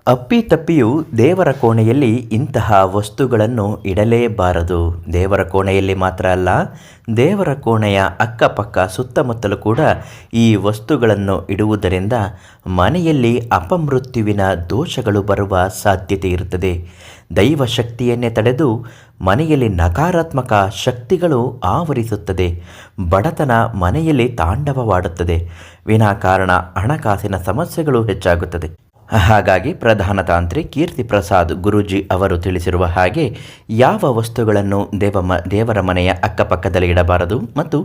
ಅಪ್ಪಿತಪ್ಪಿಯೂ ದೇವರ ಕೋಣೆಯಲ್ಲಿ ಇಂತಹ ವಸ್ತುಗಳನ್ನು ಇಡಲೇಬಾರದು. ದೇವರ ಕೋಣೆಯಲ್ಲಿ ಮಾತ್ರ ಅಲ್ಲ, ದೇವರ ಕೋಣೆಯ ಅಕ್ಕಪಕ್ಕ ಸುತ್ತಮುತ್ತಲೂ ಕೂಡ ಈ ವಸ್ತುಗಳನ್ನು ಇಡುವುದರಿಂದ ಮನೆಯಲ್ಲಿ ಅಪಮೃತ್ಯುವಿನ ದೋಷಗಳು ಬರುವ ಸಾಧ್ಯತೆ ಇರುತ್ತದೆ. ದೈವ ಶಕ್ತಿಯನ್ನೇ ತಡೆದು ಮನೆಯಲ್ಲಿ ನಕಾರಾತ್ಮಕ ಶಕ್ತಿಗಳು ಆವರಿಸುತ್ತದೆ. ಬಡತನ ಮನೆಯಲ್ಲಿ ತಾಂಡವವಾಡುತ್ತದೆ. ವಿನಾಕಾರಣ ಹಣಕಾಸಿನ ಸಮಸ್ಯೆಗಳು ಹೆಚ್ಚಾಗುತ್ತದೆ. ಹಾಗಾಗಿ ಪ್ರಧಾನ ತಾಂತ್ರಿ ಕೀರ್ತಿ ಪ್ರಸಾದ್ ಗುರೂಜಿ ಅವರು ತಿಳಿಸಿರುವ ಹಾಗೆ ಯಾವ ವಸ್ತುಗಳನ್ನು ದೇವರ ಮನೆಯ ಅಕ್ಕಪಕ್ಕದಲ್ಲಿ ಇಡಬಾರದು ಮತ್ತು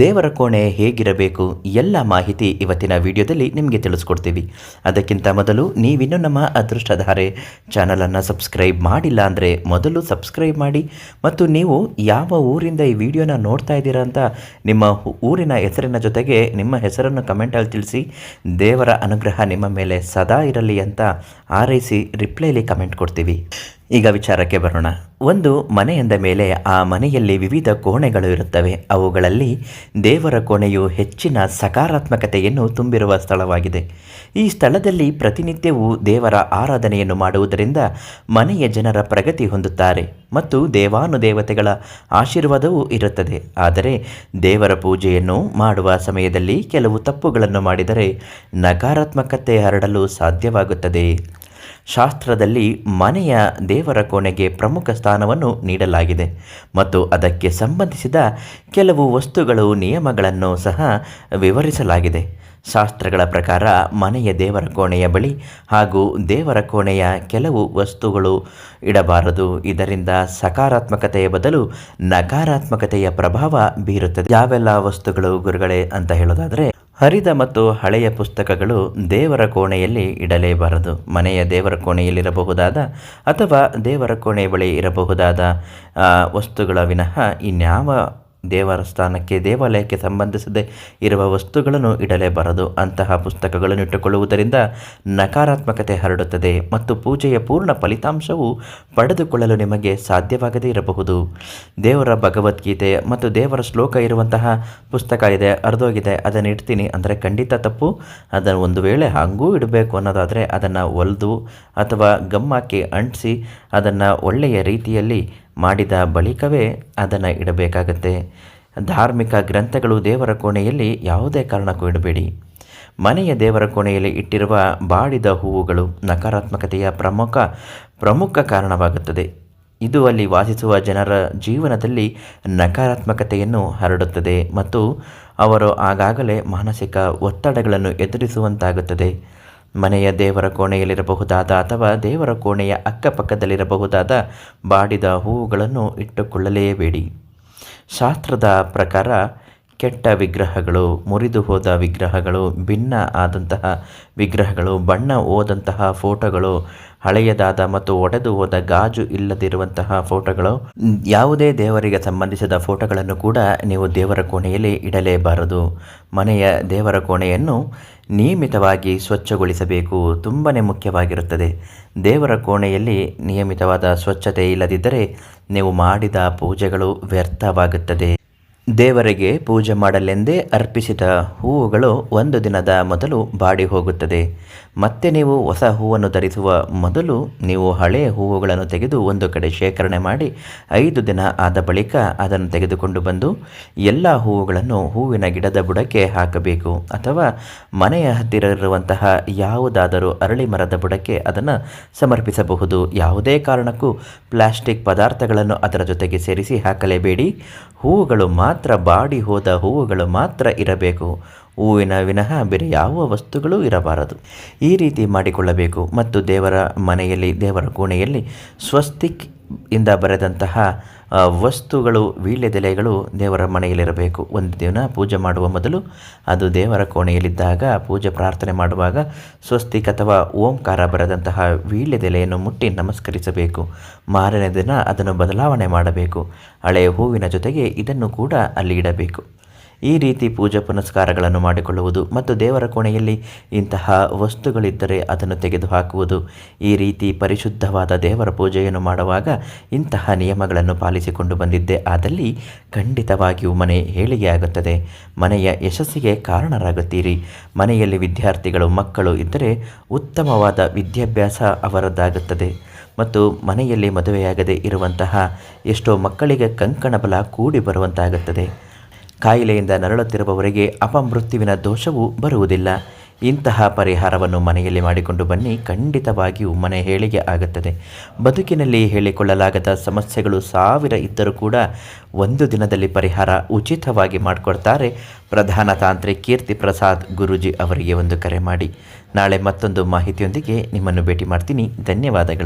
ದೇವರ ಕೋಣೆ ಹೇಗಿರಬೇಕು ಎಲ್ಲ ಮಾಹಿತಿ ಇವತ್ತಿನ ವಿಡಿಯೋದಲ್ಲಿ ನಿಮಗೆ ತಿಳಿಸ್ಕೊಡ್ತೀವಿ. ಅದಕ್ಕಿಂತ ಮೊದಲು ನೀವಿನ್ನೂ ನಮ್ಮ ಅದೃಷ್ಟಧಾರೆ ಚಾನಲನ್ನು ಸಬ್ಸ್ಕ್ರೈಬ್ ಮಾಡಿಲ್ಲ ಅಂದರೆ ಮೊದಲು ಸಬ್ಸ್ಕ್ರೈಬ್ ಮಾಡಿ ಮತ್ತು ನೀವು ಯಾವ ಊರಿಂದ ಈ ವಿಡಿಯೋನ ನೋಡ್ತಾ ಇದ್ದೀರಾ ಅಂತ ನಿಮ್ಮ ಊರಿನ ಹೆಸರಿನ ಜೊತೆಗೆ ನಿಮ್ಮ ಹೆಸರನ್ನು ಕಮೆಂಟಲ್ಲಿ ತಿಳಿಸಿ. ದೇವರ ಅನುಗ್ರಹ ನಿಮ್ಮ ಮೇಲೆ ಸದಾ ಇರಲಿ ಅಂತ ಆರೈಸಿ ರಿಪ್ಲೈಲಿ ಕಮೆಂಟ್ ಕೊಡ್ತೀವಿ. ಈಗ ವಿಚಾರಕ್ಕೆ ಬರೋಣ. ಒಂದು ಮನೆ ಎಂದ ಮೇಲೆ ಆ ಮನೆಯಲ್ಲಿ ವಿವಿಧ ಕೋಣೆಗಳು ಇರುತ್ತವೆ. ಅವುಗಳಲ್ಲಿ ದೇವರ ಕೋಣೆಯು ಹೆಚ್ಚಿನ ಸಕಾರಾತ್ಮಕತೆಯನ್ನು ತುಂಬಿರುವ ಸ್ಥಳವಾಗಿದೆ. ಈ ಸ್ಥಳದಲ್ಲಿ ಪ್ರತಿನಿತ್ಯವೂ ದೇವರ ಆರಾಧನೆಯನ್ನು ಮಾಡುವುದರಿಂದ ಮನೆಯ ಜನರ ಪ್ರಗತಿ ಹೊಂದುತ್ತಾರೆ ಮತ್ತು ದೇವಾನುದೇವತೆಗಳ ಆಶೀರ್ವಾದವೂ ಇರುತ್ತದೆ. ಆದರೆ ದೇವರ ಪೂಜೆಯನ್ನು ಮಾಡುವ ಸಮಯದಲ್ಲಿ ಕೆಲವು ತಪ್ಪುಗಳನ್ನು ಮಾಡಿದರೆ ನಕಾರಾತ್ಮಕತೆ ಹರಡಲು ಸಾಧ್ಯವಾಗುತ್ತದೆ. ಶಾಸ್ತ್ರದಲ್ಲಿ ಮನೆಯ ದೇವರ ಕೋಣೆಗೆ ಪ್ರಮುಖ ಸ್ಥಾನವನ್ನು ನೀಡಲಾಗಿದೆ ಮತ್ತು ಅದಕ್ಕೆ ಸಂಬಂಧಿಸಿದ ಕೆಲವು ವಸ್ತುಗಳು ನಿಯಮಗಳನ್ನು ಸಹ ವಿವರಿಸಲಾಗಿದೆ. ಶಾಸ್ತ್ರಗಳ ಪ್ರಕಾರ ಮನೆಯ ದೇವರ ಕೋಣೆಯ ಬಳಿ ಹಾಗೂ ದೇವರ ಕೋಣೆಯ ಕೆಲವು ವಸ್ತುಗಳು ಇಡಬಾರದು. ಇದರಿಂದ ಸಕಾರಾತ್ಮಕತೆಯ ಬದಲು ನಕಾರಾತ್ಮಕತೆಯ ಪ್ರಭಾವ ಬೀರುತ್ತದೆ. ಯಾವೆಲ್ಲ ವಸ್ತುಗಳು ಗುರುಗಳೇ ಅಂತ ಹೇಳೋದಾದರೆ, ಹರಿದ ಮತ್ತು ಹಳೆಯ ಪುಸ್ತಕಗಳು ದೇವರ ಕೋಣೆಯಲ್ಲಿ ಇಡಲೇಬಾರದು. ಮನೆಯ ದೇವರ ಕೋಣೆಯಲ್ಲಿರಬಹುದಾದ ಅಥವಾ ದೇವರ ಕೋಣೆಯ ಬಳಿ ಇರಬಹುದಾದ ವಸ್ತುಗಳ ವಿನಃ ಇನ್ಯಾವ ದೇವಾಲಯಕ್ಕೆ ಸಂಬಂಧಿಸದೇ ಇರುವ ವಸ್ತುಗಳನ್ನು ಇಡಲೇಬಾರದು. ಅಂತಹ ಪುಸ್ತಕಗಳನ್ನು ಇಟ್ಟುಕೊಳ್ಳುವುದರಿಂದ ನಕಾರಾತ್ಮಕತೆ ಹರಡುತ್ತದೆ ಮತ್ತು ಪೂಜೆಯ ಪೂರ್ಣ ಫಲಿತಾಂಶವು ಪಡೆದುಕೊಳ್ಳಲು ನಿಮಗೆ ಸಾಧ್ಯವಾಗದೇ ಇರಬಹುದು. ದೇವರ ಭಗವದ್ಗೀತೆ ಮತ್ತು ದೇವರ ಶ್ಲೋಕ ಇರುವಂತಹ ಪುಸ್ತಕ ಇದೆ, ಅರ್ಧೋಗಿದೆ, ಅದನ್ನು ಇಡ್ತೀನಿ ಅಂದರೆ ಖಂಡಿತ ತಪ್ಪು. ಅದನ್ನು ಒಂದು ವೇಳೆ ಹಾಗೂ ಇಡಬೇಕು ಅನ್ನೋದಾದರೆ ಅದನ್ನು ಒಲೆದು ಅಥವಾ ಗಮ್ಮಾಕಿ ಅಂಟಿಸಿ ಅದನ್ನು ಒಳ್ಳೆಯ ರೀತಿಯಲ್ಲಿ ಮಾಡಿದ ಬಳಿಕವೇ ಅದನ್ನು ಇಡಬೇಕಾಗತ್ತೆ. ಧಾರ್ಮಿಕ ಗ್ರಂಥಗಳು ದೇವರ ಕೋಣೆಯಲ್ಲಿ ಯಾವುದೇ ಕಾರಣಕ್ಕೂ ಇಡಬೇಡಿ. ಮನೆಯ ದೇವರ ಕೋಣೆಯಲ್ಲಿ ಇಟ್ಟಿರುವ ಬಾಡಿದ ಹೂವುಗಳು ನಕಾರಾತ್ಮಕತೆಯ ಪ್ರಮುಖ ಕಾರಣವಾಗುತ್ತದೆ. ಇದು ಅಲ್ಲಿ ವಾಸಿಸುವ ಜನರ ಜೀವನದಲ್ಲಿ ನಕಾರಾತ್ಮಕತೆಯನ್ನು ಹರಡುತ್ತದೆ ಮತ್ತು ಅವರು ಆಗಾಗಲೇ ಮಾನಸಿಕ ಒತ್ತಡಗಳನ್ನು ಎದುರಿಸುವಂತಾಗುತ್ತದೆ. ಮನೆಯ ದೇವರ ಕೋಣೆಯಲ್ಲಿರಬಹುದಾದ ಅಥವಾ ದೇವರ ಕೋಣೆಯ ಅಕ್ಕಪಕ್ಕದಲ್ಲಿರಬಹುದಾದ ಬಾಡಿದ ಹೂವುಗಳನ್ನು ಇಟ್ಟುಕೊಳ್ಳಲೇಬೇಡಿ. ಶಾಸ್ತ್ರದ ಪ್ರಕಾರ ಕೆಟ್ಟ ವಿಗ್ರಹಗಳು, ಮುರಿದು ಹೋದ ವಿಗ್ರಹಗಳು, ಭಿನ್ನ ಆದಂತಹ ವಿಗ್ರಹಗಳು, ಬಣ್ಣ ಹೋದಂತಹ ಫೋಟೋಗಳು, ಹಳೆಯದಾದ ಮತ್ತು ಒಡೆದು ಹೋದ ಗಾಜು ಇಲ್ಲದಿರುವಂತಹ ಫೋಟೋಗಳು, ಯಾವುದೇ ದೇವರಿಗೆ ಸಂಬಂಧಿಸಿದ ಫೋಟೋಗಳನ್ನು ಕೂಡ ನೀವು ದೇವರ ಕೋಣೆಯಲ್ಲಿ ಇಡಲೇಬಾರದು. ಮನೆಯ ದೇವರ ಕೋಣೆಯನ್ನು ನಿಯಮಿತವಾಗಿ ಸ್ವಚ್ಛಗೊಳಿಸಬೇಕು. ತುಂಬಾ ಮುಖ್ಯವಾಗಿರುತ್ತದೆ. ದೇವರ ಕೋಣೆಯಲ್ಲಿ ನಿಯಮಿತವಾದ ಸ್ವಚ್ಛತೆ ಇಲ್ಲದಿದ್ದರೆ ನೀವು ಮಾಡಿದ ಪೂಜೆಗಳು ವ್ಯರ್ಥವಾಗುತ್ತದೆ. ದೇವರಿಗೆ ಪೂಜೆ ಮಾಡಲೆಂದೇ ಅರ್ಪಿಸಿದ ಹೂವುಗಳು ಒಂದು ದಿನದ ಮೊದಲು ಬಾಡಿ ಹೋಗುತ್ತದೆ. ಮತ್ತೆ ನೀವು ಹೊಸ ಹೂವನ್ನು ಧರಿಸುವ ಮೊದಲು ನೀವು ಹಳೆಯ ಹೂವುಗಳನ್ನು ತೆಗೆದು ಒಂದು ಕಡೆ ಶೇಖರಣೆ ಮಾಡಿ 5 ದಿನ ಆದ ಬಳಿಕ ಅದನ್ನು ತೆಗೆದುಕೊಂಡು ಬಂದು ಎಲ್ಲ ಹೂವುಗಳನ್ನು ಹೂವಿನ ಗಿಡದ ಬುಡಕ್ಕೆ ಹಾಕಬೇಕು ಅಥವಾ ಮನೆಯ ಹತ್ತಿರ ಇರುವಂತಹ ಯಾವುದಾದರೂ ಅರಳಿ ಮರದ ಬುಡಕ್ಕೆ ಅದನ್ನು ಸಮರ್ಪಿಸಬಹುದು. ಯಾವುದೇ ಕಾರಣಕ್ಕೂ ಪ್ಲಾಸ್ಟಿಕ್ ಪದಾರ್ಥಗಳನ್ನು ಅದರ ಜೊತೆಗೆ ಸೇರಿಸಿ ಹಾಕಲೇಬೇಡಿ. ಹೂವುಗಳು ಮಾತ್ರ ಬಾಡಿ ಹೋದ ಹೂವುಗಳು ಮಾತ್ರ ಇರಬೇಕು. ಹೂವಿನ ವಿನಃ ಬೇರೆ ಯಾವ ವಸ್ತುಗಳೂ ಇರಬಾರದು. ಈ ರೀತಿ ಮಾಡಿಕೊಳ್ಳಬೇಕು. ಮತ್ತು ದೇವರ ಮನೆಯಲ್ಲಿ ದೇವರ ಕೋಣೆಯಲ್ಲಿ ಸ್ವಸ್ತಿಕ್ ಇಂದ ಬರೆದಂತಹ ವಸ್ತುಗಳು, ವೀಳ್ಯದೆಲೆಗಳು ದೇವರ ಮನೆಯಲ್ಲಿರಬೇಕು. ಒಂದು ದಿನ ಪೂಜೆ ಮಾಡುವ ಮೊದಲು ಅದು ದೇವರ ಕೋಣೆಯಲ್ಲಿದ್ದಾಗ ಪೂಜೆ ಪ್ರಾರ್ಥನೆ ಮಾಡುವಾಗ ಸ್ವಸ್ತಿಕ್ ಅಥವಾ ಓಂಕಾರ ಬರೆದಂತಹ ವೀಳ್ಯದೆಲೆಯನ್ನು ಮುಟ್ಟಿ ನಮಸ್ಕರಿಸಬೇಕು. ಮಾರನೇ ದಿನ ಅದನ್ನು ಬದಲಾವಣೆ ಮಾಡಬೇಕು. ಹಳೆಯ ಹೂವಿನ ಜೊತೆಗೆ ಇದನ್ನು ಕೂಡ ಅಲ್ಲಿ ಇಡಬೇಕು. ಈ ರೀತಿ ಪೂಜೆ ಪುನಸ್ಕಾರಗಳನ್ನು ಮಾಡಿಕೊಳ್ಳುವುದು ಮತ್ತು ದೇವರ ಕೋಣೆಯಲ್ಲಿ ಇಂತಹ ವಸ್ತುಗಳಿದ್ದರೆ ಅದನ್ನು ತೆಗೆದುಹಾಕುವುದು. ಈ ರೀತಿ ಪರಿಶುದ್ಧವಾದ ದೇವರ ಪೂಜೆಯನ್ನು ಮಾಡುವಾಗ ಇಂತಹ ನಿಯಮಗಳನ್ನು ಪಾಲಿಸಿಕೊಂಡು ಬಂದಿದ್ದೆ ಆದಲ್ಲಿ ಖಂಡಿತವಾಗಿಯೂ ಮನೆ ಏಳಿಗೆಯಾಗುತ್ತದೆ, ಮನೆಯ ಯಶಸ್ಸಿಗೆ ಕಾರಣರಾಗುತ್ತೀರಿ. ಮನೆಯಲ್ಲಿ ವಿದ್ಯಾರ್ಥಿಗಳು ಮಕ್ಕಳು ಇದ್ದರೆ ಉತ್ತಮವಾದ ವಿದ್ಯಾಭ್ಯಾಸ ಅವರದ್ದಾಗುತ್ತದೆ ಮತ್ತು ಮನೆಯಲ್ಲಿ ಮದುವೆಯಾಗದೇ ಇರುವಂತಹ ಎಷ್ಟೋ ಮಕ್ಕಳಿಗೆ ಕಂಕಣ ಬಲ ಕೂಡಿ ಬರುವಂತಾಗುತ್ತದೆ. ಕಾಯಿಲೆಯಿಂದ ನರಳುತ್ತಿರುವವರಿಗೆ ಅಪಮೃತ್ಯುವಿನ ದೋಷವೂ ಬರುವುದಿಲ್ಲ. ಇಂತಹ ಪರಿಹಾರವನ್ನು ಮನೆಯಲ್ಲಿ ಮಾಡಿಕೊಂಡು ಬನ್ನಿ, ಖಂಡಿತವಾಗಿಯೂ ಮನೆ ಏಳಿಗೆ ಆಗುತ್ತದೆ. ಬದುಕಿನಲ್ಲಿ ಹೇಳಿಕೊಳ್ಳಲಾಗದ ಸಮಸ್ಯೆಗಳು 1000 ಇದ್ದರೂ ಕೂಡ ಒಂದು ದಿನದಲ್ಲಿ ಪರಿಹಾರ ಉಚಿತವಾಗಿ ಮಾಡಿಕೊಡ್ತಾರೆ. ಪ್ರಧಾನ ತಾಂತ್ರಿಕ್ ಕೀರ್ತಿ ಪ್ರಸಾದ್ ಗುರೂಜಿ ಅವರಿಗೆ ಒಂದು ಕರೆ ಮಾಡಿ. ನಾಳೆ ಮತ್ತೊಂದು ಮಾಹಿತಿಯೊಂದಿಗೆ ನಿಮ್ಮನ್ನು ಭೇಟಿ ಮಾಡ್ತೀನಿ. ಧನ್ಯವಾದಗಳು.